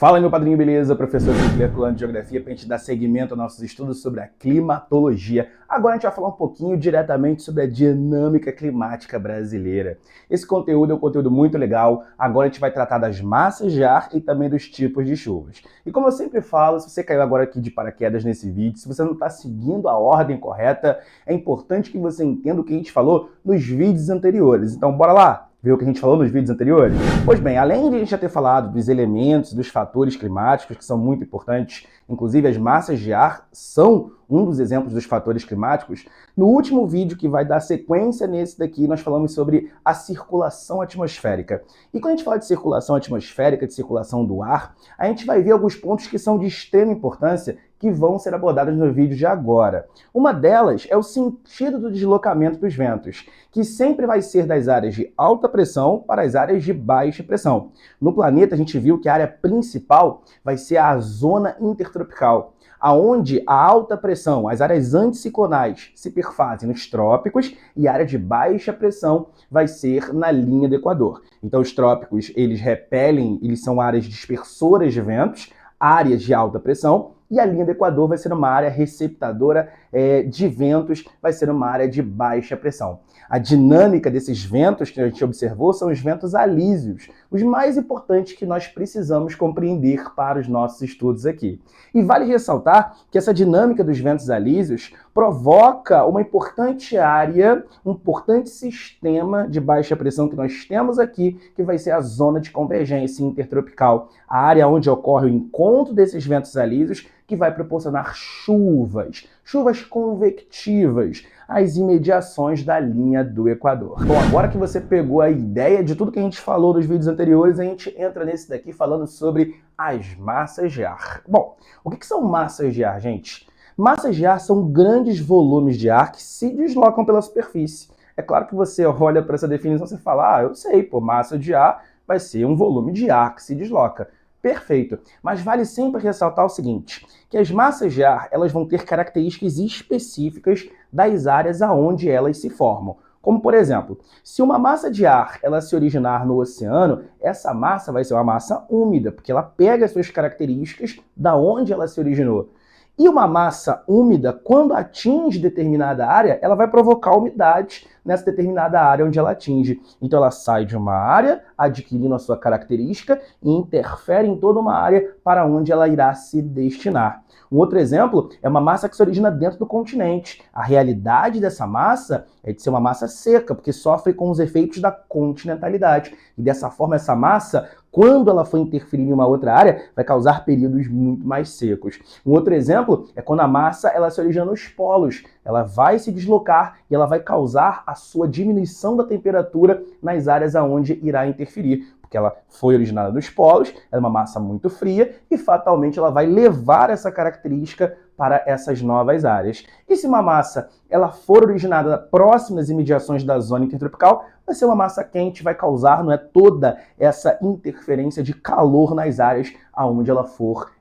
Fala, meu padrinho, beleza? Professor Felipe Herculano de Geografia, para a gente dar seguimento aos nossos estudos sobre a climatologia. Agora a gente vai falar um pouquinho diretamente sobre a dinâmica climática brasileira. Esse conteúdo é um conteúdo muito legal. Agora a gente vai tratar das massas de ar e também dos tipos de chuvas. E como eu sempre falo, se você caiu agora aqui de paraquedas nesse vídeo, se você não está seguindo a ordem correta, é importante que você entenda o que a gente falou nos vídeos anteriores. Então, bora lá! Ver o que a gente falou nos vídeos anteriores? Pois bem, além de a gente já ter falado dos elementos, dos fatores climáticos, que são muito importantes, inclusive as massas de ar são um dos exemplos dos fatores climáticos, no último vídeo que vai dar sequência nesse daqui, nós falamos sobre a circulação atmosférica. E quando a gente fala de circulação atmosférica, de circulação do ar, a gente vai ver alguns pontos que são de extrema importância que vão ser abordados no vídeo de agora. Uma delas é o sentido do deslocamento dos ventos, que sempre vai ser das áreas de alta pressão para as áreas de baixa pressão. No planeta, a gente viu que a área principal vai ser a zona intertropical, aonde a alta pressão, as áreas anticiclonais, se perfazem nos trópicos e a área de baixa pressão vai ser na linha do Equador. Então, os trópicos, eles repelem, eles são áreas dispersoras de ventos, áreas de alta pressão, e a linha do Equador vai ser uma área receptadora de ventos, vai ser uma área de baixa pressão. A dinâmica desses ventos que a gente observou são os ventos alísios, os mais importantes que nós precisamos compreender para os nossos estudos aqui. E vale ressaltar que essa dinâmica dos ventos alísios provoca uma importante área, um importante sistema de baixa pressão que nós temos aqui, que vai ser a zona de convergência intertropical, a área onde ocorre o encontro desses ventos alísios, que vai proporcionar chuvas convectivas, às imediações da linha do Equador. Bom, agora que você pegou a ideia de tudo que a gente falou nos vídeos anteriores, a gente entra nesse daqui falando sobre as massas de ar. Bom, o que são massas de ar, gente? Massas de ar são grandes volumes de ar que se deslocam pela superfície. É claro que você olha para essa definição e fala, eu sei, massa de ar vai ser um volume de ar que se desloca. Perfeito, mas vale sempre ressaltar o seguinte, que as massas de ar elas vão ter características específicas das áreas aonde elas se formam. Como, por exemplo, se uma massa de ar ela se originar no oceano, essa massa vai ser uma massa úmida, porque ela pega as suas características da onde ela se originou. E uma massa úmida, quando atinge determinada área, ela vai provocar umidade nessa determinada área onde ela atinge. Então ela sai de uma área, adquirindo a sua característica, e interfere em toda uma área para onde ela irá se destinar. Um outro exemplo é uma massa que se origina dentro do continente. A realidade dessa massa é de ser uma massa seca, porque sofre com os efeitos da continentalidade. E dessa forma, essa massa, quando ela for interferir em uma outra área, vai causar períodos muito mais secos. Um outro exemplo é quando a massa ela se origina nos polos. Ela vai se deslocar e ela vai causar a sua diminuição da temperatura nas áreas aonde irá interferir. Porque ela foi originada nos polos, ela é uma massa muito fria e fatalmente ela vai levar essa característica para essas novas áreas. E se uma massa ela for originada próximas imediações da zona intertropical, vai ser uma massa quente, vai causar toda essa interferência de calor nas áreas aonde ela for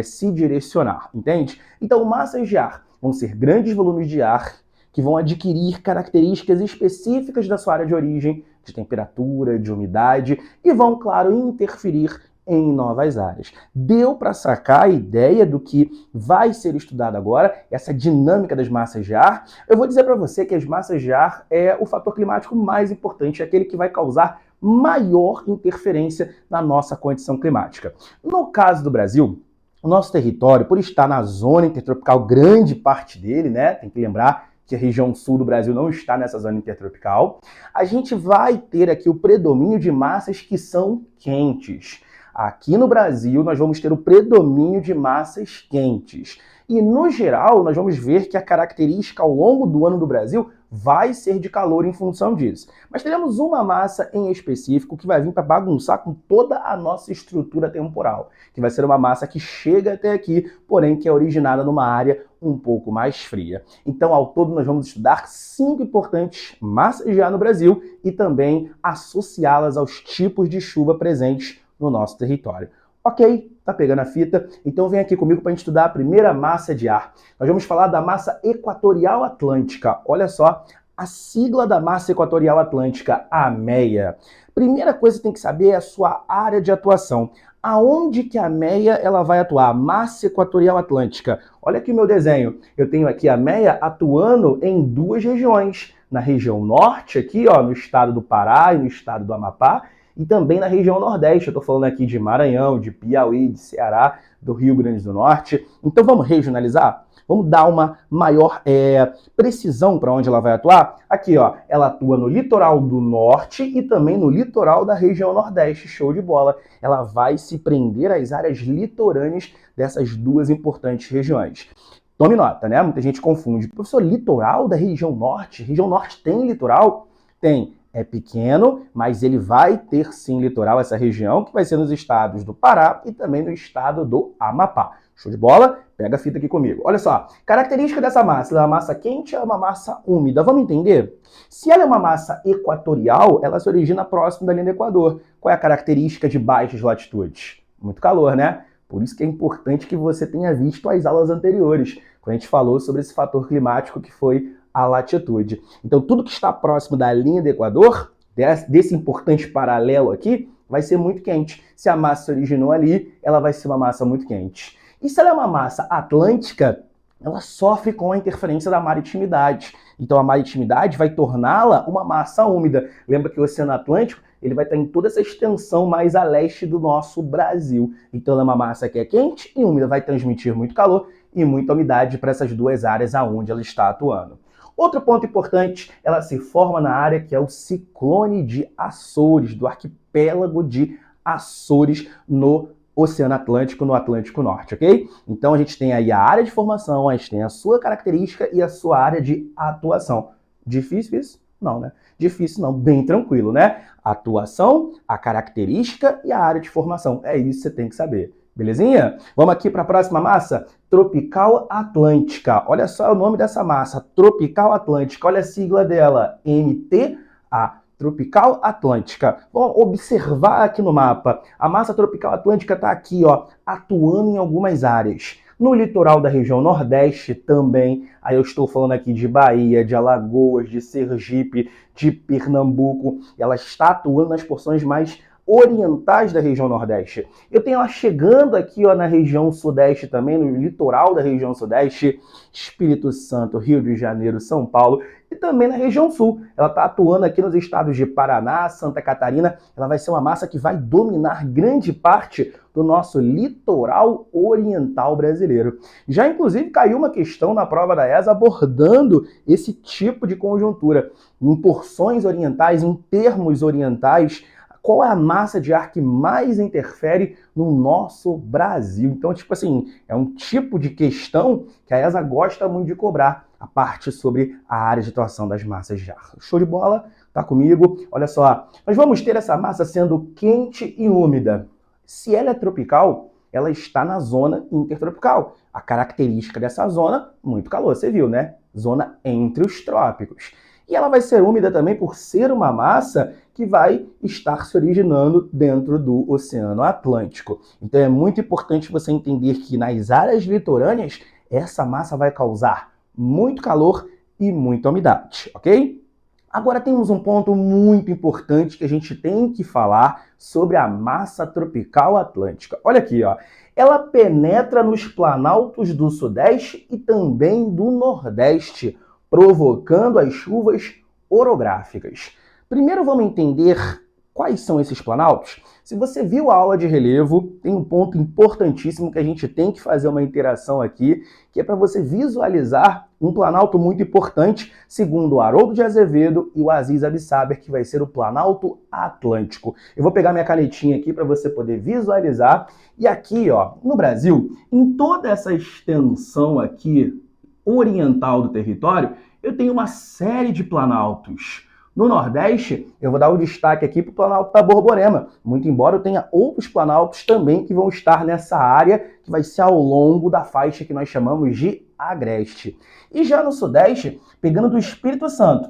se direcionar, entende? Então, massas de ar vão ser grandes volumes de ar que vão adquirir características específicas da sua área de origem, de temperatura, de umidade, e vão, claro, interferir em novas áreas. Deu para sacar a ideia do que vai ser estudado agora, essa dinâmica das massas de ar? Eu vou dizer para você que as massas de ar é o fator climático mais importante, é aquele que vai causar maior interferência na nossa condição climática. No caso do Brasil, o nosso território, por estar na zona intertropical, grande parte dele, tem que lembrar que a região sul do Brasil não está nessa zona intertropical, a gente vai ter aqui o predomínio de massas que são quentes. Aqui no Brasil, nós vamos ter o predomínio de massas quentes. E, no geral, nós vamos ver que a característica ao longo do ano do Brasil vai ser de calor em função disso. Mas teremos uma massa em específico que vai vir para bagunçar com toda a nossa estrutura temporal, que vai ser uma massa que chega até aqui, porém que é originada numa área um pouco mais fria. Então, ao todo, nós vamos estudar 5 importantes massas de ar no Brasil e também associá-las aos tipos de chuva presentes no nosso território. Ok? Tá pegando a fita? Então vem aqui comigo para a gente estudar a primeira massa de ar. Nós vamos falar da massa equatorial atlântica. Olha só, A sigla da Massa Equatorial Atlântica, a MEA. Primeira coisa que tem que saber é a sua área de atuação. Aonde que a MEA ela vai atuar? Massa Equatorial Atlântica. Olha aqui o meu desenho. Eu tenho aqui a MEA atuando em duas regiões. Na região norte, aqui ó, no estado do Pará e no estado do Amapá, e também na região nordeste. Eu estou falando aqui de Maranhão, de Piauí, de Ceará, do Rio Grande do Norte. Então vamos regionalizar? Vamos dar uma maior precisão para onde ela vai atuar? Aqui, ó, ela atua no litoral do norte e também no litoral da região nordeste. Show de bola! Ela vai se prender às áreas litorâneas dessas duas importantes regiões. Tome nota, né? Muita gente confunde. Professor, litoral da região norte? Região norte tem litoral? Tem. É pequeno, mas ele vai ter sim litoral, essa região, que vai ser nos estados do Pará e também no estado do Amapá. Show de bola? Pega a fita aqui comigo. Olha só, característica dessa massa. Ela é uma massa quente ou é uma massa úmida? Vamos entender? Se ela é uma massa equatorial, ela se origina próximo da linha do Equador. Qual é a característica de baixas latitudes? Muito calor, né? Por isso que é importante que você tenha visto as aulas anteriores, quando a gente falou sobre esse fator climático que foi a latitude. Então, tudo que está próximo da linha do Equador, desse importante paralelo aqui, vai ser muito quente. Se a massa se originou ali, ela vai ser uma massa muito quente. E se ela é uma massa atlântica, ela sofre com a interferência da maritimidade. Então, a maritimidade vai torná-la uma massa úmida. Lembra que o Oceano Atlântico ele vai estar em toda essa extensão mais a leste do nosso Brasil. Então, ela é uma massa que é quente e úmida, vai transmitir muito calor e muita umidade para essas duas áreas aonde ela está atuando. Outro ponto importante, ela se forma na área que é o ciclone de Açores, do arquipélago de Açores, no Oceano Atlântico, no Atlântico Norte, ok? Então a gente tem aí a área de formação, a gente tem a sua característica e a sua área de atuação. Difícil isso? Não, né? Difícil não, bem tranquilo, né? A atuação, a característica e a área de formação. É isso que você tem que saber. Belezinha? Vamos aqui para a próxima massa, Tropical Atlântica. Olha só o nome dessa massa, Tropical Atlântica. Olha a sigla dela, MTA, Tropical Atlântica. Vamos observar aqui no mapa. A massa Tropical Atlântica está aqui, ó, atuando em algumas áreas. No litoral da região Nordeste também, aí eu estou falando aqui de Bahia, de Alagoas, de Sergipe, de Pernambuco. Ela está atuando nas porções mais orientais da região Nordeste. Eu tenho ela chegando aqui ó, na região Sudeste também, no litoral da região Sudeste, Espírito Santo, Rio de Janeiro, São Paulo e também na região Sul. Ela está atuando aqui nos estados de Paraná, Santa Catarina. Ela vai ser uma massa que vai dominar grande parte do nosso litoral oriental brasileiro. Já inclusive caiu uma questão na prova da ESA abordando esse tipo de conjuntura. Em porções orientais, em termos orientais, qual é a massa de ar que mais interfere no nosso Brasil? Então, tipo assim, é um tipo de questão que a ESA gosta muito de cobrar, a parte sobre a área de atuação das massas de ar. Show de bola? Tá comigo? Olha só, nós vamos ter essa massa sendo quente e úmida. Se ela é tropical, ela está na zona intertropical. A característica dessa zona, muito calor, você viu, né? Zona entre os trópicos. E ela vai ser úmida também por ser uma massa que vai estar se originando dentro do Oceano Atlântico. Então é muito importante você entender que nas áreas litorâneas, essa massa vai causar muito calor e muita umidade, ok? Agora temos um ponto muito importante que a gente tem que falar sobre a massa tropical atlântica. Olha aqui, ó. Ela penetra nos planaltos do Sudeste e também do Nordeste, provocando as chuvas orográficas. Primeiro vamos entender quais são esses planaltos. Se você viu a aula de relevo, tem um ponto importantíssimo que a gente tem que fazer uma interação aqui, que é para você visualizar um planalto muito importante, segundo o Haroldo de Azevedo e o Aziz Absaber, que vai ser o Planalto Atlântico. Eu vou pegar minha canetinha aqui para você poder visualizar. E aqui, ó, no Brasil, em toda essa extensão aqui oriental do território, eu tenho uma série de planaltos. No Nordeste, eu vou dar o destaque aqui para o Planalto da Borborema, muito embora eu tenha outros planaltos também que vão estar nessa área, que vai ser ao longo da faixa que nós chamamos de agreste. E já no Sudeste, pegando do Espírito Santo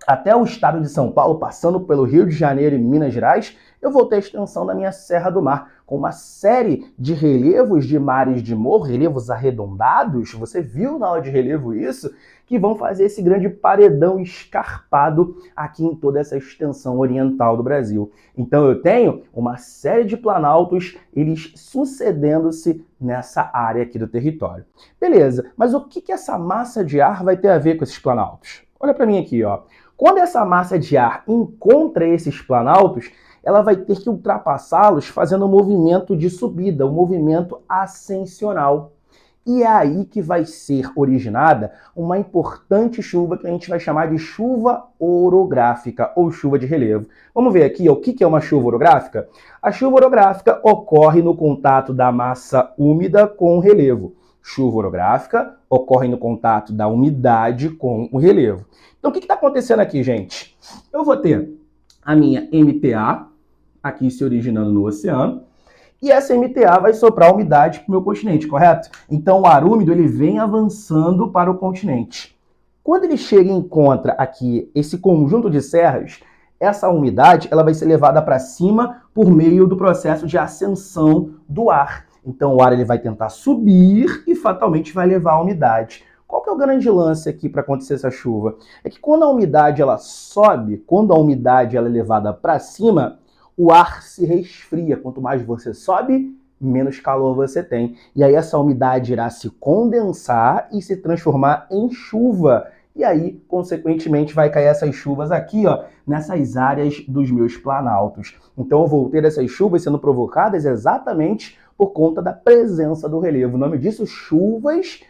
até o estado de São Paulo, passando pelo Rio de Janeiro e Minas Gerais, eu vou ter a extensão da minha Serra do Mar, com uma série de relevos de mares de morro, relevos arredondados, você viu na aula de relevo isso, que vão fazer esse grande paredão escarpado aqui em toda essa extensão oriental do Brasil. Então eu tenho uma série de planaltos, eles sucedendo-se nessa área aqui do território. Beleza, mas o que essa massa de ar vai ter a ver com esses planaltos? Olha para mim aqui, ó. Quando essa massa de ar encontra esses planaltos, ela vai ter que ultrapassá-los fazendo um movimento de subida, um movimento ascensional. E é aí que vai ser originada uma importante chuva que a gente vai chamar de chuva orográfica ou chuva de relevo. Vamos ver aqui ó, o que é uma chuva orográfica? A chuva orográfica ocorre no contato da massa úmida com o relevo. Chuva orográfica ocorre no contato da umidade com o relevo. Então, o que está acontecendo aqui, gente? Eu vou ter a minha MTA, aqui se originando no oceano, e essa MTA vai soprar umidade para o meu continente, correto? Então, o ar úmido ele vem avançando para o continente. Quando ele chega e encontra aqui esse conjunto de serras, essa umidade ela vai ser levada para cima por meio do processo de ascensão do ar. Então, o ar ele vai tentar subir e fatalmente vai levar a umidade. Qual que é o grande lance aqui para acontecer essa chuva? É que quando a umidade ela sobe, quando a umidade ela é levada para cima, o ar se resfria. Quanto mais você sobe, menos calor você tem. E aí essa umidade irá se condensar e se transformar em chuva. E aí, consequentemente, vai cair essas chuvas aqui, ó, nessas áreas dos meus planaltos. Então eu vou ter essas chuvas sendo provocadas exatamente por conta da presença do relevo. O nome disso, chuvas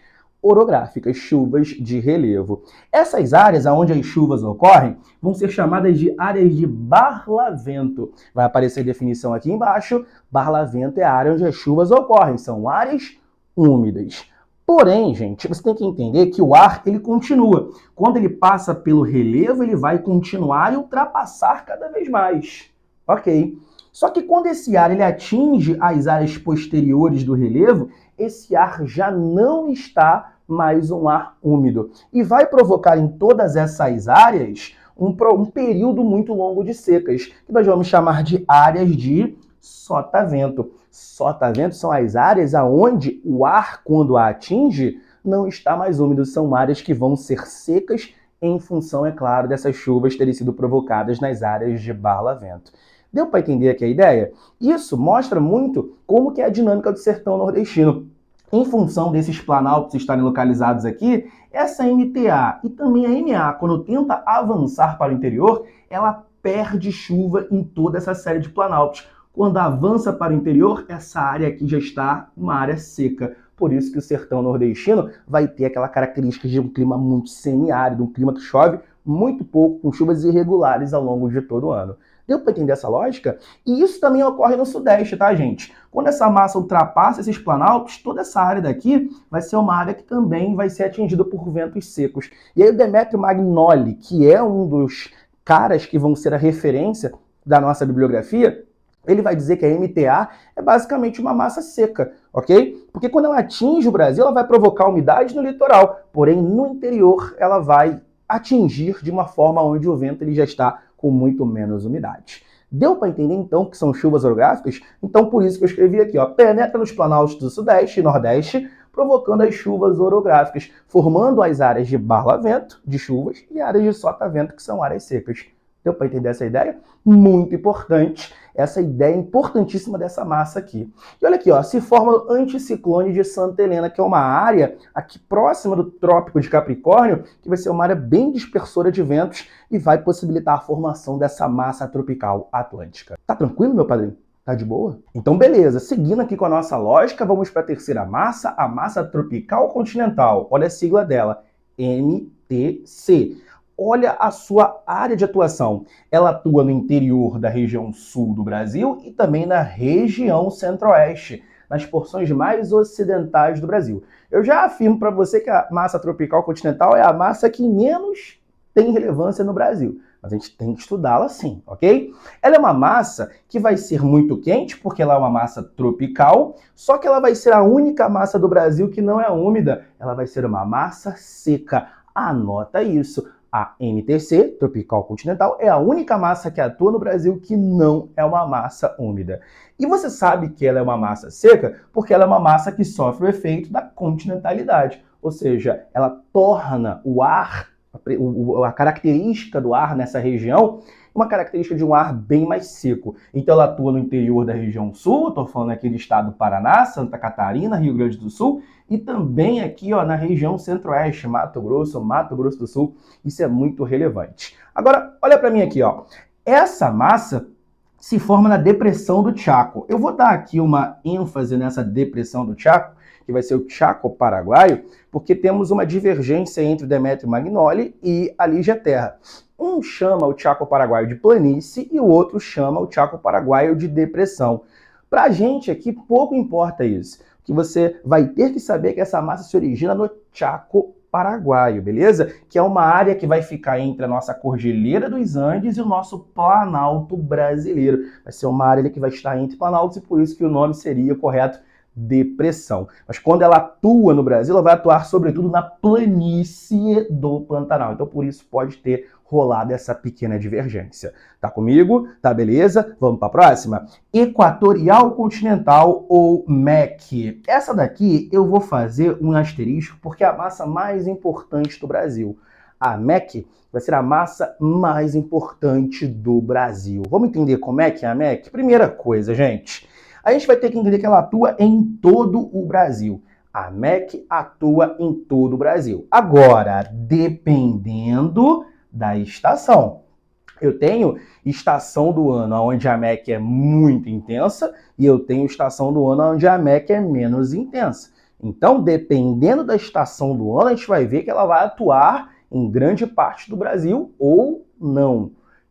orográficas, chuvas de relevo. Essas áreas onde as chuvas ocorrem vão ser chamadas de áreas de barlavento. Vai aparecer a definição aqui embaixo. Barlavento é a área onde as chuvas ocorrem, são áreas úmidas. Porém, gente, você tem que entender que o ar ele continua. Quando ele passa pelo relevo, ele vai continuar e ultrapassar cada vez mais. Ok. Só que quando esse ar ele atinge as áreas posteriores do relevo, esse ar já não está mais um ar úmido. E vai provocar em todas essas áreas um período muito longo de secas, que nós vamos chamar de áreas de sotavento. Sotavento são as áreas onde o ar, quando a atinge, não está mais úmido. São áreas que vão ser secas em função, é claro, dessas chuvas terem sido provocadas nas áreas de barlavento. Deu para entender aqui a ideia? Isso mostra muito como que é a dinâmica do sertão nordestino. Em função desses planaltos estarem localizados aqui, essa MTA e também a MA, quando tenta avançar para o interior, ela perde chuva em toda essa série de planaltos. Quando avança para o interior, essa área aqui já está uma área seca. Por isso que o sertão nordestino vai ter aquela característica de um clima muito semiárido, um clima que chove muito pouco, com chuvas irregulares ao longo de todo o ano. Deu para entender essa lógica? E isso também ocorre no Sudeste, tá, gente? Quando essa massa ultrapassa esses planaltos, toda essa área daqui vai ser uma área que também vai ser atingida por ventos secos. E aí o Demetrio Magnoli, que é um dos caras que vão ser a referência da nossa bibliografia, ele vai dizer que a MTA é basicamente uma massa seca, ok? Porque quando ela atinge o Brasil, ela vai provocar umidade no litoral, porém no interior ela vai atingir de uma forma onde o vento ele já está com muito menos umidade. Deu para entender, então, que são chuvas orográficas? Então, por isso que eu escrevi aqui, ó, penetra nos planaltos do Sudeste e Nordeste, provocando as chuvas orográficas, formando as áreas de barlavento, de chuvas, e áreas de sotavento, que são áreas secas. Deu para entender essa ideia? Muito importante, essa ideia importantíssima dessa massa aqui. E olha aqui, ó, se forma o anticiclone de Santa Helena, que é uma área aqui próxima do Trópico de Capricórnio, que vai ser uma área bem dispersora de ventos e vai possibilitar a formação dessa massa tropical atlântica. Tá tranquilo, meu padrinho? Tá de boa? Então, beleza. Seguindo aqui com a nossa lógica, vamos para a terceira massa, a massa tropical continental. Olha a sigla dela, MTC. Olha a sua área de atuação. Ela atua no interior da região sul do Brasil e também na região centro-oeste, nas porções mais ocidentais do Brasil. Eu já afirmo para você que a massa tropical continental é a massa que menos tem relevância no Brasil. Mas a gente tem que estudá-la sim, ok? Ela é uma massa que vai ser muito quente, porque ela é uma massa tropical, só que ela vai ser a única massa do Brasil que não é úmida. Ela vai ser uma massa seca. Anota isso. A MTC, tropical continental, é a única massa que atua no Brasil que não é uma massa úmida. E você sabe que ela é uma massa seca porque ela é uma massa que sofre o efeito da continentalidade, ou seja, ela torna o ar, a característica do ar nessa região, uma característica de um ar bem mais seco. Então ela atua no interior da região sul, estou falando aqui do estado do Paraná, Santa Catarina, Rio Grande do Sul, e também aqui na região centro-oeste, Mato Grosso do Sul. Isso é muito relevante. Agora, olha para mim aqui, ó. Essa massa se forma na depressão do Chaco. Eu vou dar aqui uma ênfase nessa depressão do Chaco, que vai ser o Chaco paraguaio, porque temos uma divergência entre o Demetrio Magnoli e a Lígia Terra. Um chama o Chaco paraguaio de planície e o outro chama o Chaco paraguaio de depressão. Para a gente aqui, pouco importa isso, que você vai ter que saber que essa massa se origina no Chaco paraguaio, beleza? Que é uma área que vai ficar entre a nossa Cordilheira dos Andes e o nosso Planalto brasileiro. Vai ser uma área que vai estar entre planaltos e por isso que o nome seria correto, depressão. Mas quando ela atua no Brasil, ela vai atuar sobretudo na planície do Pantanal. Então por isso pode ter rolado essa pequena divergência. Tá comigo? Tá beleza? Vamos para a próxima? Equatorial continental ou MEC. Essa daqui eu vou fazer um asterisco porque é a massa mais importante do Brasil. A MEC vai ser a massa mais importante do Brasil. Vamos entender como é que é a MEC? Primeira coisa, gente, a gente vai ter que entender que ela atua em todo o Brasil. A MEC atua em todo o Brasil. Agora, dependendo da estação. Eu tenho estação do ano onde a MEC é muito intensa e eu tenho estação do ano onde a MEC é menos intensa. Então, dependendo da estação do ano, a gente vai ver que ela vai atuar em grande parte do Brasil ou não.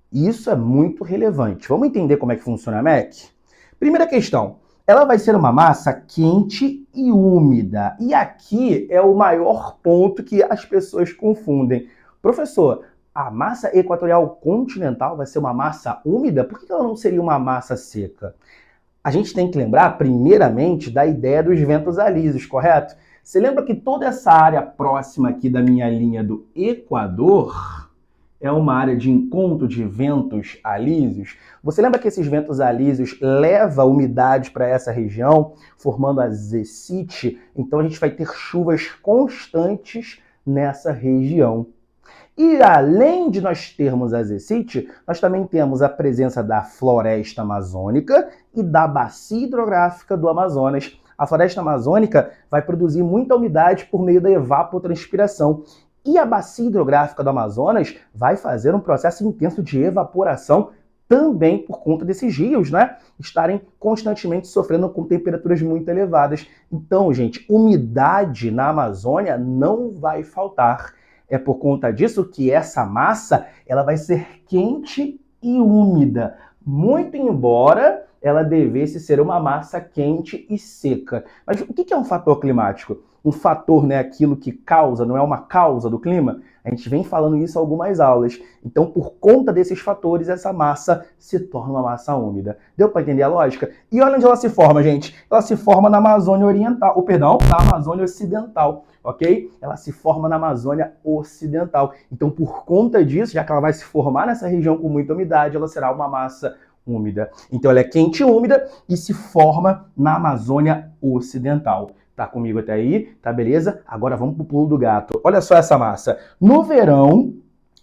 Isso é muito relevante. Vamos entender como é que funciona a MEC? Primeira questão, ela vai ser uma massa quente e úmida. E aqui é o maior ponto que as pessoas confundem. Professor, a massa equatorial continental vai ser uma massa úmida? Por que ela não seria uma massa seca? A gente tem que lembrar, primeiramente, da ideia dos ventos alísios, correto? Você lembra que toda essa área próxima aqui da minha linha do Equador é uma área de encontro de ventos alísios? Você lembra que esses ventos alísios levam umidade para essa região, formando a zecite? Então a gente vai ter chuvas constantes nessa região. E além de nós termos a zecite, nós também temos a presença da floresta amazônica e da bacia hidrográfica do Amazonas. A floresta amazônica vai produzir muita umidade por meio da evapotranspiração. E a bacia hidrográfica do Amazonas vai fazer um processo intenso de evaporação também por conta desses rios, né, estarem constantemente sofrendo com temperaturas muito elevadas. Então, gente, umidade na Amazônia não vai faltar. É por conta disso que essa massa ela vai ser quente e úmida, muito embora ela devesse ser uma massa quente e seca. Mas o que é um fator climático? Um fator, né, aquilo que causa, não é uma causa do clima? A gente vem falando isso em algumas aulas. Então, por conta desses fatores, essa massa se torna uma massa úmida. Deu para entender a lógica? E olha onde ela se forma, gente. Ela se forma na Amazônia Oriental, na Amazônia Ocidental, ok? Ela se forma na Amazônia Ocidental. Então, por conta disso, já que ela vai se formar nessa região com muita umidade, ela será uma massa úmida. Então, ela é quente e úmida e se forma na Amazônia Ocidental. Tá comigo até aí? Tá beleza? Agora vamos pro pulo do gato. Olha só essa massa. No verão,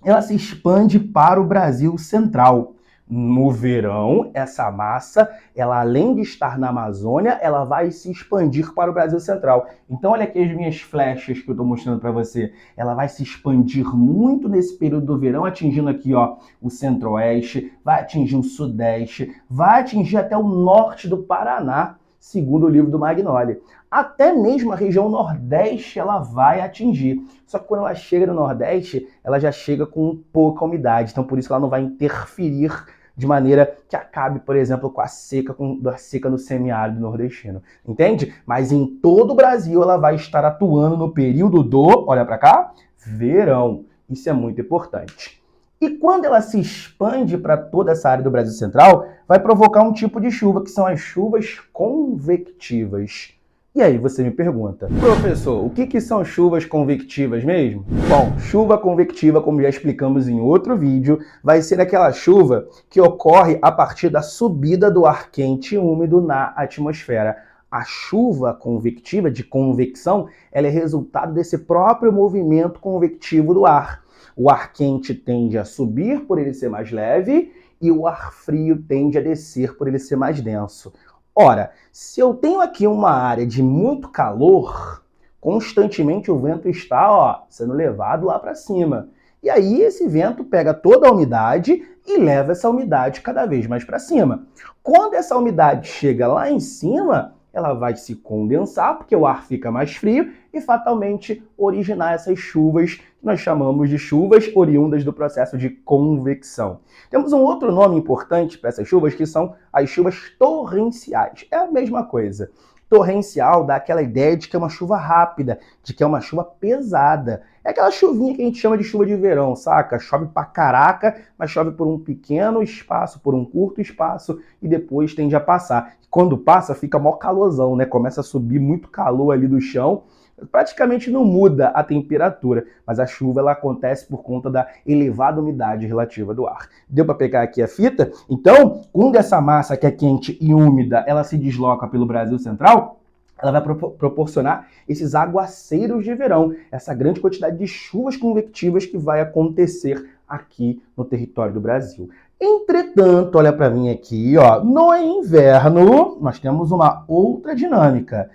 ela se expande para o Brasil Central. No verão, essa massa, ela além de estar na Amazônia, ela vai se expandir para o Brasil Central. Então, olha aqui as minhas flechas que eu estou mostrando para você. Ela vai se expandir muito nesse período do verão, atingindo aqui, ó, o centro-oeste, vai atingir o sudeste, vai atingir até o norte do Paraná, segundo o livro do Magnoli. Até mesmo a região nordeste ela vai atingir. Só que quando ela chega no nordeste, ela já chega com pouca umidade. Então por isso ela não vai interferir de maneira que acabe, por exemplo, com a seca no semiárido nordestino. Entende? Mas em todo o Brasil ela vai estar atuando no período do, olha para cá, verão. Isso é muito importante. E quando ela se expande para toda essa área do Brasil Central, vai provocar um tipo de chuva, que são as chuvas convectivas. E aí você me pergunta, professor, o que são chuvas convectivas mesmo? Bom, chuva convectiva, como já explicamos em outro vídeo, vai ser aquela chuva que ocorre a partir da subida do ar quente e úmido na atmosfera. A chuva convectiva, de convecção, ela é resultado desse próprio movimento convectivo do ar. O ar quente tende a subir por ele ser mais leve e o ar frio tende a descer por ele ser mais denso. Ora, se eu tenho aqui uma área de muito calor, constantemente o vento está, sendo levado lá para cima. E aí esse vento pega toda a umidade e leva essa umidade cada vez mais para cima. Quando essa umidade chega lá em cima, ela vai se condensar, porque o ar fica mais frio, e fatalmente originar essas chuvas, que nós chamamos de chuvas oriundas do processo de convecção. Temos um outro nome importante para essas chuvas, que são as chuvas torrenciais. É a mesma coisa. Torrencial dá aquela ideia de que é uma chuva rápida, de que é uma chuva pesada. É aquela chuvinha que a gente chama de chuva de verão, saca? Chove pra caraca, mas chove por um pequeno espaço, por um curto espaço, e depois tende a passar. Quando passa, fica mó calorzão, né? Começa a subir muito calor ali do chão. Praticamente não muda a temperatura, mas a chuva ela acontece por conta da elevada umidade relativa do ar. Deu para pegar aqui a fita? Então, quando essa massa que é quente e úmida, ela se desloca pelo Brasil Central, ela vai proporcionar esses aguaceiros de verão, essa grande quantidade de chuvas convectivas que vai acontecer aqui no território do Brasil. Entretanto, olha para mim aqui, no inverno nós temos uma outra dinâmica.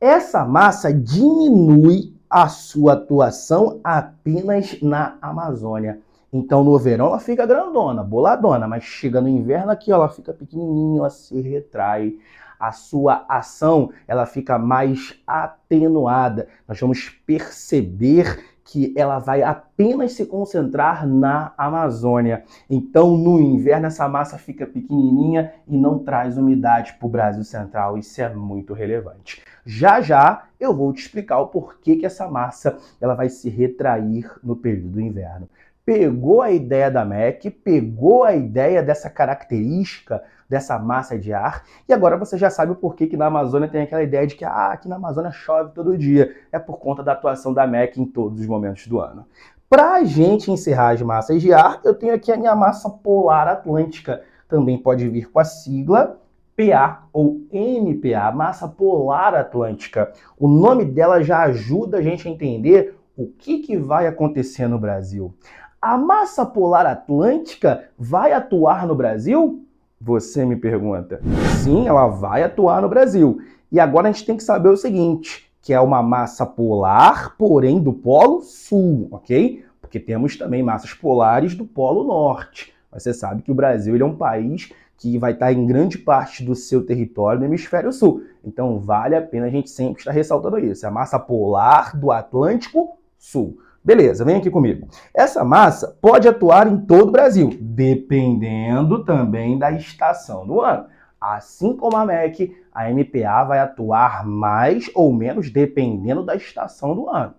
Essa massa diminui a sua atuação apenas na Amazônia. Então, no verão ela fica grandona, boladona, mas chega no inverno aqui, ela fica pequenininha, ela se retrai. A sua ação ela fica mais atenuada. Nós vamos perceber que ela vai apenas se concentrar na Amazônia. Então, no inverno, essa massa fica pequenininha e não traz umidade para o Brasil Central. Isso é muito relevante. Já já eu vou te explicar o porquê que essa massa ela vai se retrair no período do inverno. Pegou a ideia da MEC, pegou a ideia dessa característica dessa massa de ar, e agora você já sabe o porquê que na Amazônia tem aquela ideia de que aqui na Amazônia chove todo dia. É por conta da atuação da MEC em todos os momentos do ano. Para a gente encerrar as massas de ar, eu tenho aqui a minha massa polar atlântica. Também pode vir com a sigla PA ou MPA, massa polar atlântica. O nome dela já ajuda a gente a entender o que vai acontecer no Brasil. A massa polar atlântica vai atuar no Brasil? Você me pergunta. Sim, ela vai atuar no Brasil. E agora a gente tem que saber o seguinte, que é uma massa polar, porém do Polo Sul, ok? Porque temos também massas polares do Polo Norte. Você sabe que o Brasil ele é um país que vai estar em grande parte do seu território no hemisfério sul. Então vale a pena a gente sempre estar ressaltando isso. É a massa polar do Atlântico Sul. Beleza, vem aqui comigo. Essa massa pode atuar em todo o Brasil, dependendo também da estação do ano. Assim como a MEC, a MPA vai atuar mais ou menos dependendo da estação do ano.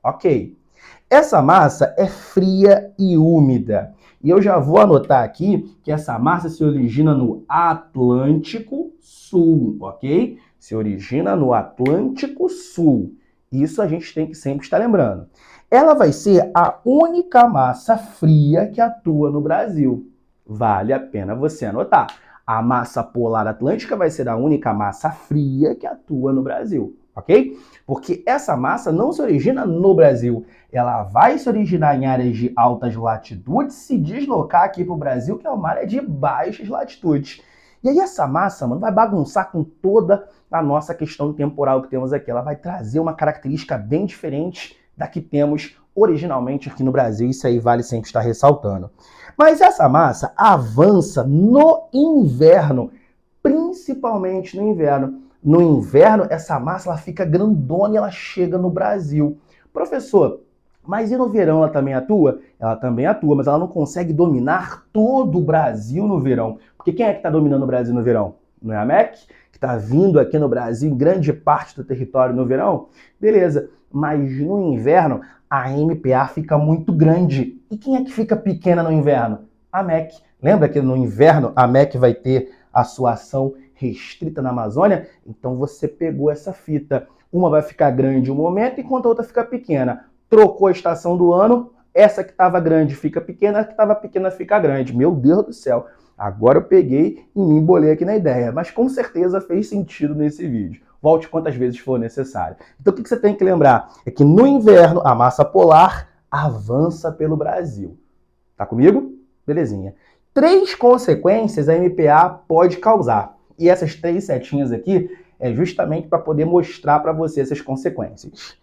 Ok. Essa massa é fria e úmida. E eu já vou anotar aqui que essa massa se origina no Atlântico Sul, ok? Se origina no Atlântico Sul. Isso a gente tem que sempre estar lembrando. Ela vai ser a única massa fria que atua no Brasil. Vale a pena você anotar. A massa polar atlântica vai ser a única massa fria que atua no Brasil, ok? Porque essa massa não se origina no Brasil. Ela vai se originar em áreas de altas latitudes, se deslocar aqui para o Brasil, que é uma área de baixas latitudes. E aí essa massa, mano, vai bagunçar com toda a nossa questão temporal que temos aqui. Ela vai trazer uma característica bem diferente da que temos originalmente aqui no Brasil. Isso aí vale sempre estar ressaltando. Mas essa massa avança no inverno, principalmente no inverno. No inverno, essa massa ela fica grandona e ela chega no Brasil. Professor, mas e no verão ela também atua? Ela também atua, mas ela não consegue dominar todo o Brasil no verão. Porque quem é que está dominando o Brasil no verão? Não é a MEC? Que está vindo aqui no Brasil em grande parte do território no verão? Beleza, mas no inverno a MPA fica muito grande. E quem é que fica pequena no inverno? A MEC. Lembra que no inverno a MEC vai ter a sua ação restrita na Amazônia, então você pegou essa fita. Uma vai ficar grande um momento, enquanto a outra fica pequena. Trocou a estação do ano, essa que estava grande fica pequena, a que estava pequena fica grande. Meu Deus do céu, agora eu peguei e me embolei aqui na ideia, mas com certeza fez sentido nesse vídeo. Volte quantas vezes for necessário. Então o que você tem que lembrar? É que no inverno a massa polar avança pelo Brasil. Tá comigo? Belezinha. 3 consequências a MPA pode causar. E essas 3 setinhas aqui é justamente para poder mostrar para você essas consequências.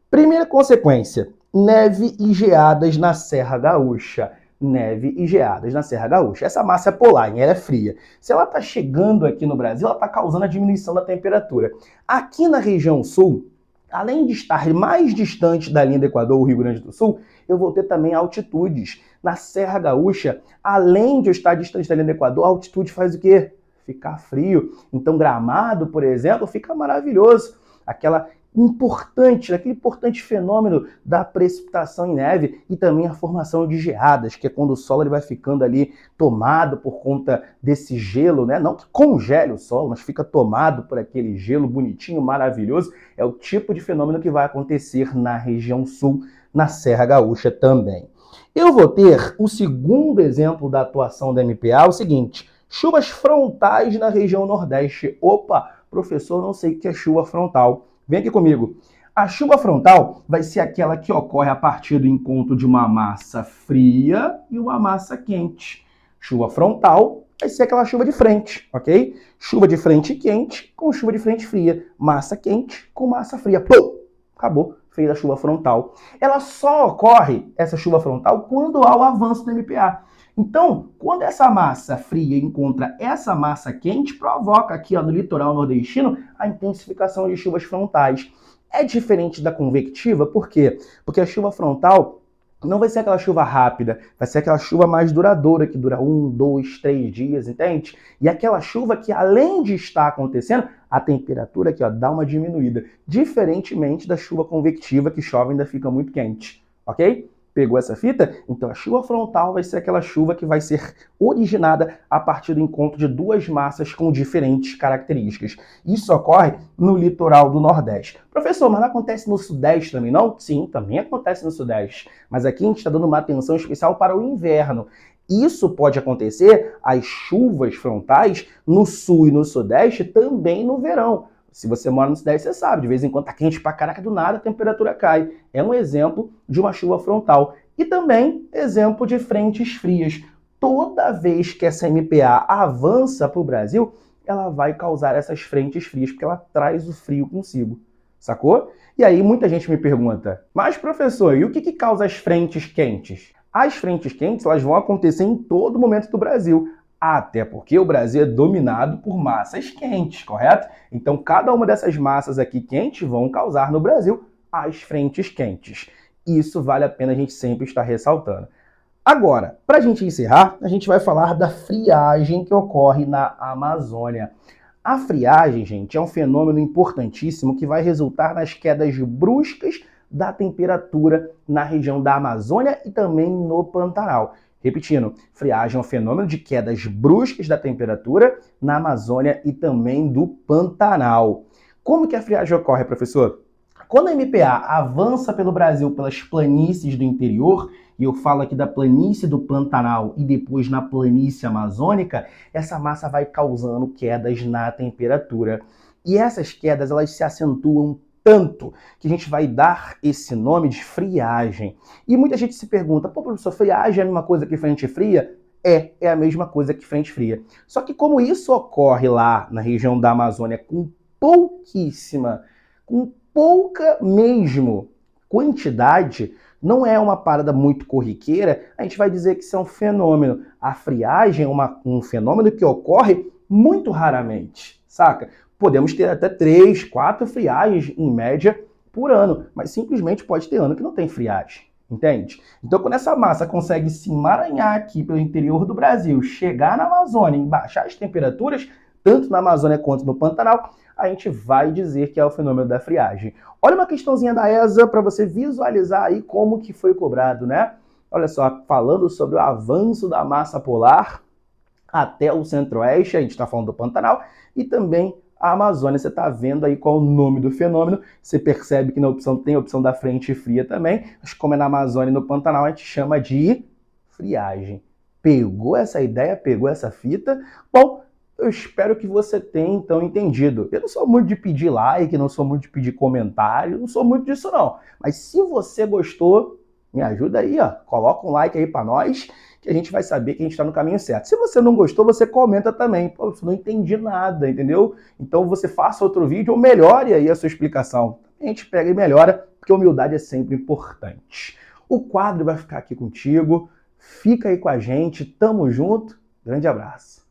Primeira consequência, neve e geadas na Serra Gaúcha. Neve e geadas na Serra Gaúcha. Essa massa é polar, ela é fria. Se ela está chegando aqui no Brasil, ela está causando a diminuição da temperatura. Aqui na região sul, além de estar mais distante da linha do Equador, o Rio Grande do Sul, eu vou ter também altitudes. Na Serra Gaúcha, além de eu estar distante da linha do Equador, a altitude faz o quê? Ficar frio. Então, Gramado, por exemplo, fica maravilhoso. Aquele importante fenômeno da precipitação em neve e também a formação de geadas, que é quando o solo ele vai ficando ali tomado por conta desse gelo, né? Não que congele o solo, mas fica tomado por aquele gelo bonitinho, maravilhoso. É o tipo de fenômeno que vai acontecer na região sul, na Serra Gaúcha também. Eu vou ter o segundo exemplo da atuação da MPA, o seguinte: chuvas frontais na região nordeste. Opa, professor, não sei o que é chuva frontal. Vem aqui comigo. A chuva frontal vai ser aquela que ocorre a partir do encontro de uma massa fria e uma massa quente. Chuva frontal vai ser aquela chuva de frente, ok? Chuva de frente quente com chuva de frente fria. Massa quente com massa fria. Pum! Acabou. Fez a chuva frontal. Ela só ocorre, essa chuva frontal, quando há o avanço do MPA. Então, quando essa massa fria encontra essa massa quente, provoca aqui no litoral nordestino a intensificação de chuvas frontais. É diferente da convectiva, por quê? Porque a chuva frontal não vai ser aquela chuva rápida, vai ser aquela chuva mais duradoura, que dura 1, 2, 3 dias, entende? E aquela chuva que, além de estar acontecendo, a temperatura aqui dá uma diminuída, diferentemente da chuva convectiva, que chove e ainda fica muito quente, ok? Pegou essa fita? Então a chuva frontal vai ser aquela chuva que vai ser originada a partir do encontro de 2 massas com diferentes características. Isso ocorre no litoral do Nordeste. Professor, mas não acontece no Sudeste também, não? Sim, também acontece no Sudeste. Mas aqui a gente está dando uma atenção especial para o inverno. Isso pode acontecer, as chuvas frontais, no Sul e no Sudeste, também no verão. Se você mora no Sudeste, você sabe, de vez em quando tá quente pra caraca, do nada a temperatura cai. É um exemplo de uma chuva frontal. E também exemplo de frentes frias. Toda vez que essa MPA avança para o Brasil, ela vai causar essas frentes frias, porque ela traz o frio consigo. Sacou? E aí muita gente me pergunta, mas professor, e o que causa as frentes quentes? As frentes quentes elas vão acontecer em todo momento do Brasil. Até porque o Brasil é dominado por massas quentes, correto? Então, cada uma dessas massas aqui quentes vão causar no Brasil as frentes quentes. Isso vale a pena a gente sempre estar ressaltando. Agora, para a gente encerrar, a gente vai falar da friagem que ocorre na Amazônia. A friagem, gente, é um fenômeno importantíssimo que vai resultar nas quedas bruscas da temperatura na região da Amazônia e também no Pantanal. Repetindo, friagem é um fenômeno de quedas bruscas da temperatura na Amazônia e também do Pantanal. Como que a friagem ocorre, professor? Quando a MPA avança pelo Brasil pelas planícies do interior, e eu falo aqui da planície do Pantanal e depois na planície amazônica, essa massa vai causando quedas na temperatura. E essas quedas elas se acentuam tanto que a gente vai dar esse nome de friagem. E muita gente se pergunta, pô, professor, friagem é a mesma coisa que frente fria? É a mesma coisa que frente fria. Só que como isso ocorre lá na região da Amazônia com pouca mesmo quantidade, não é uma parada muito corriqueira, a gente vai dizer que isso é um fenômeno. A friagem é um fenômeno que ocorre muito raramente, saca? Podemos ter até 3, 4 friagens, em média, por ano. Mas simplesmente pode ter ano que não tem friagem, entende? Então, quando essa massa consegue se emaranhar aqui pelo interior do Brasil, chegar na Amazônia e baixar as temperaturas, tanto na Amazônia quanto no Pantanal, a gente vai dizer que é o fenômeno da friagem. Olha uma questãozinha da ESA para você visualizar aí como que foi cobrado, né? Olha só, falando sobre o avanço da massa polar, até o Centro-Oeste, a gente está falando do Pantanal, e também a Amazônia. Você está vendo aí qual é o nome do fenômeno, você percebe que na opção tem a opção da frente fria também, mas como é na Amazônia e no Pantanal, a gente chama de friagem. Pegou essa ideia? Pegou essa fita? Bom, eu espero que você tenha então entendido. Eu não sou muito de pedir like, não sou muito de pedir comentário, não sou muito disso não. Mas se você gostou, me ajuda aí, ó. Coloca um like aí para nós, que a gente vai saber que a gente está no caminho certo. Se você não gostou, você comenta também. Pô, eu não entendi nada, entendeu? Então você faça outro vídeo ou melhore aí a sua explicação. A gente pega e melhora, porque humildade é sempre importante. O quadro vai ficar aqui contigo. Fica aí com a gente. Tamo junto. Grande abraço.